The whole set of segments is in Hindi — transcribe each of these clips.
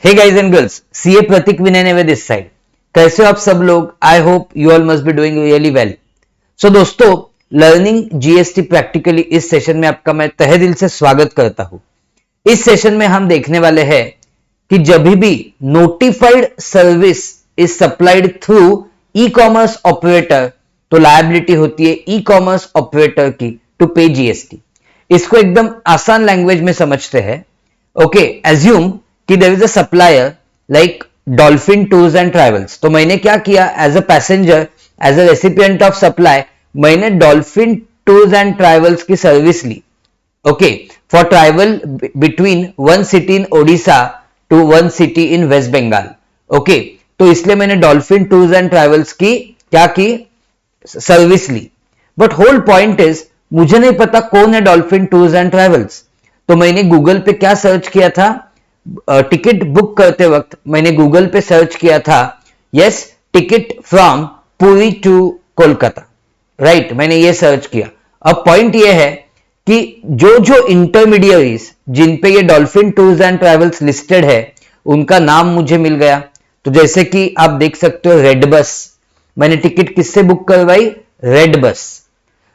Hey guys and girls, CA Pratik Vinay Neve this side. कैसे हो आप सब लोग? I hope you all must be doing really well. So दोस्तों, लर्निंग जीएसटी प्रैक्टिकली इस सेशन में आपका मैं तहे दिल से स्वागत करता हूं। इस सेशन में हम देखने वाले हैं कि जब भी notified service is supplied through e commerce operator तो लायबिलिटी होती है ई कॉमर्स ऑपरेटर की टू पे जीएसटी। इसको एकदम आसान लैंग्वेज में समझते हैं। ओके, एज्यूम कि there is a supplier like Dolphin Tours and Travels. तो मैंने क्या किया, as a passenger, as a recipient of supply, मैंने डॉल्फिन टूर्स एंड ट्रैवल्स की सर्विस ली। Okay, for travel between one city in Odisha to one city in West Bengal. Okay, तो इसलिए मैंने डॉल्फिन टूर्स एंड ट्रैवल्स की क्या की, सर्विस ली। बट होल पॉइंट इज, मुझे नहीं पता कौन है डॉल्फिन टूर्स एंड ट्रैवल्स। तो मैंने गूगल पे क्या सर्च किया था, टिकट बुक करते वक्त मैंने गूगल पे सर्च किया था, yes, ticket from Puri to Kolkata, right, मैंने ये सर्च किया। अब पॉइंट ये है कि जो जो इंटरमीडियरीज जिन पे ये dolphin Tours and travels listed है उनका नाम मुझे मिल गया। तो जैसे कि आप देख सकते हो, रेड बस, मैंने टिकट किससे बुक करवाई, रेड बस।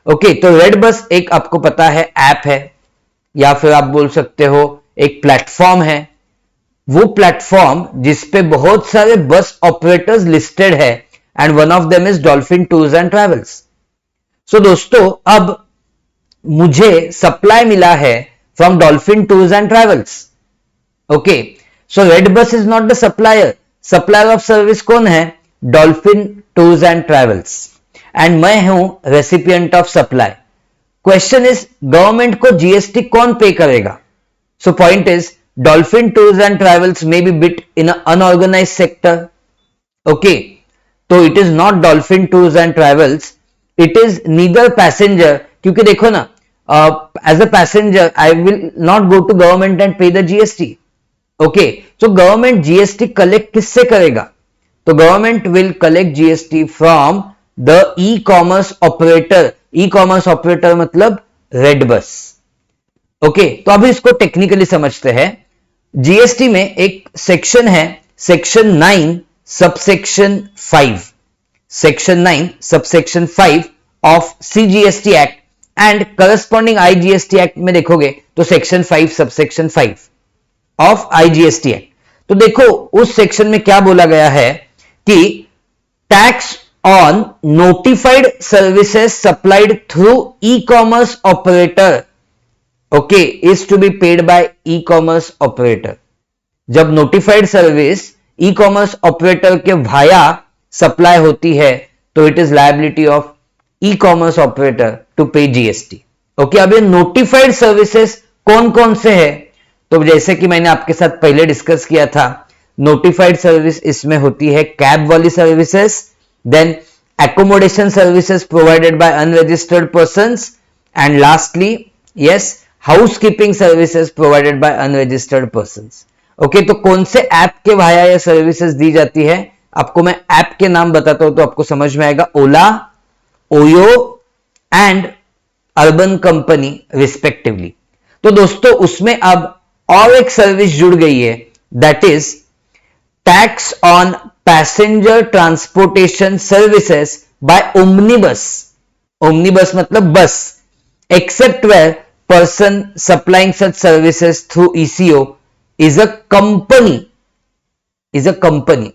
ओके, तो रेड बस एक आपको पता है ऐप है, या फिर आप बोल सकते हो एक प्लेटफॉर्म है। वो प्लेटफॉर्म जिसपे बहुत सारे बस ऑपरेटर्स लिस्टेड है and one of them is Dolphin Tours and Travels. So दोस्तों, अब मुझे सप्लाई मिला है from Dolphin Tours and Travels. Okay, so red bus is not the supplier. Supplier of service कौन है? Dolphin Tours and Travels, and मैं हूं recipient of supply. Question is, government को जीएसटी कौन पे करेगा? So point is, Dolphin Tours and Travels may be bit in unorganised sector. Okay, तो it is not Dolphin Tours and Travels, it is neither passenger. क्योंकि देखो ना, as a passenger I will not go to government and pay the GST. Okay, तो गवर्नमेंट जीएसटी कलेक्ट किससे करेगा? तो government will collect GST from the e commerce operator. E commerce operator मतलब रेड बस। ओके, तो अभी इसको टेक्निकली समझते हैं। जीएसटी में एक सेक्शन है, section 9 subsection 5, section 9 subsection 5 of CGST act, and corresponding IGST act में देखोगे तो section 5 subsection 5 of IGST act. तो देखो उस सेक्शन में क्या बोला गया है कि tax on notified services supplied through e commerce operator, okay, is to be paid by e commerce operator. जब notified service e commerce operator के वाया सप्लाई होती है तो it is liability of e commerce operator to pay GST. Okay, अब ये नोटिफाइड सर्विसेज कौन कौन से है? तो जैसे कि मैंने आपके साथ पहले डिस्कस किया था, नोटिफाइड सर्विस इसमें होती है कैब वाली services, then accommodation services provided by unregistered persons, and lastly yes, housekeeping services provided by unregistered persons. Okay, तो कौन से ऐप के वाया ये सर्विसेज दी जाती है? आपको मैं ऐप के नाम बताता हूं तो आपको समझ में आएगा। Ola, Oyo and Urban Company respectively. तो दोस्तों, उसमें अब और एक सर्विस जुड़ गई है, that is tax on passenger transportation services by omnibus. Omnibus मतलब bus, except where person supplying such services through ECO is a company,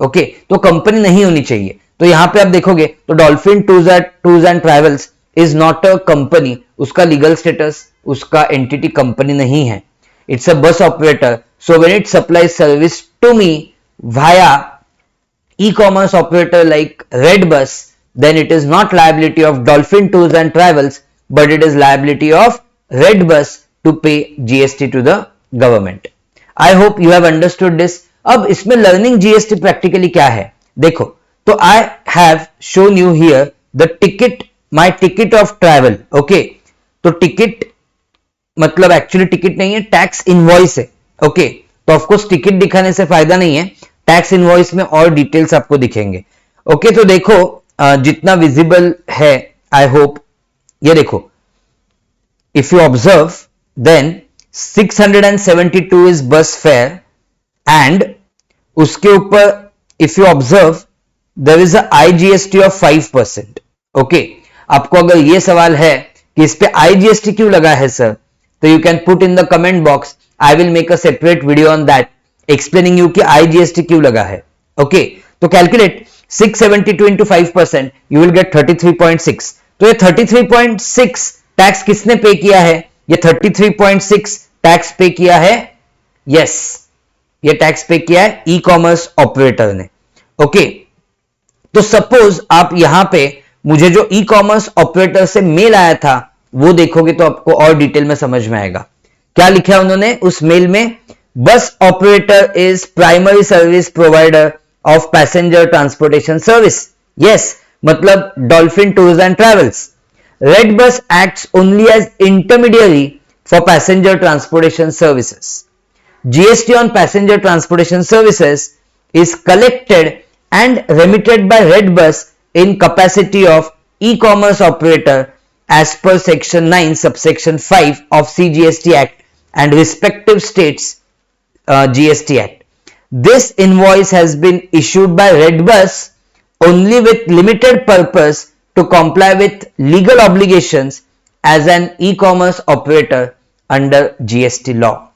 okay, तो कंपनी नहीं होनी चाहिए। तो यहां पे आप देखोगे तो Dolphin Tours and Travels is not a company, उसका लीगल स्टेटस, उसका एंटिटी कंपनी नहीं है, it's a bus operator. So when it supplies service to me via e commerce operator like red bus, then it is not liability of Dolphin Tours and Travels, but it is liability of Red Bus to pay GST to the government. I hope you have understood this. अब इसमें लर्निंग जीएसटी प्रैक्टिकली क्या है देखो, तो I have shown you here the ticket, my ticket of travel. Okay, तो टिकट मतलब एक्चुअली टिकट नहीं है, टैक्स इनवॉइस है। ओके, तो ऑफकोर्स टिकट दिखाने से फायदा नहीं है, टैक्स इनवॉइस में और डिटेल्स आपको दिखेंगे। ओके, तो देखो जितना विजिबल है, आई होप ये देखो, if you observe, then 672 is bus fare and उसके ऊपर if you observe there is a IGST of 5%. Okay, आपको अगर ये सवाल है कि इस पे आईजीएसटी क्यों लगा है सर, तो you can put in the comment box. I will make a separate video on that explaining you कि आईजीएसटी क्यों लगा है. ओके, तो calculate 672 into 5%, you will get 33.6. तो ये 33.6 टैक्स किसने पे किया है? ये 33.6 टैक्स पे किया है, यस, ये टैक्स पे किया है ई कॉमर्स ऑपरेटर ने. ओके, तो सपोज आप यहां पे मुझे जो ई कॉमर्स ऑपरेटर से मेल आया था वो देखोगे तो आपको और डिटेल में समझ में आएगा. क्या लिखा है उन्होंने उस मेल में? Bus operator is primary service provider of passenger transportation service. Yes, मतलब Dolphin Tours and Travels. Redbus acts only as intermediary for passenger transportation services. GST on passenger transportation services is collected and remitted by Redbus in capacity of e-commerce operator as per section 9 subsection 5 of CGST Act and respective states GST Act. This invoice has been issued by Redbus only with limited purpose to comply with legal obligations as an e-commerce operator under GST law.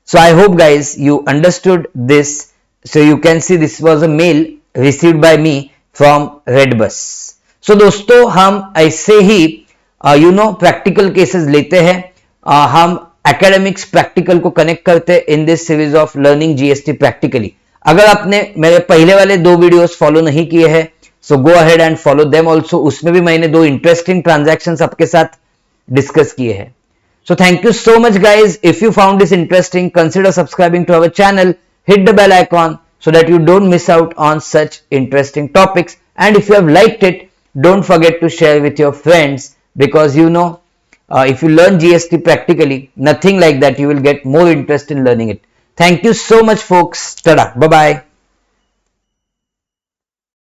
So I hope guys you understood this. So you can see this was a mail received by me from Redbus. So दोस्तों हम ऐसे ही प्रैक्टिकल केसेस लेते हैं, हम एकेडमिक्स प्रैक्टिकल को कनेक्ट करते हैं in this series of learning GST practically. अगर आपने मेरे पहले वाले 2 वीडियोस फॉलो नहीं किए हैं so go ahead and follow them also. उसमें भी मैंने 2 इंटरेस्टिंग ट्रांजैक्शंस आपके साथ डिस्कस किए हैं. So thank you so much guys. If you found this interesting consider subscribing to our channel, hit the bell icon so that you don't miss out on such interesting topics. And if you have liked it, don't forget to share with your friends, because if you learn GST practically, nothing like that, you will get more interest in learning it. Thank you so much folks. Tada. Bye bye.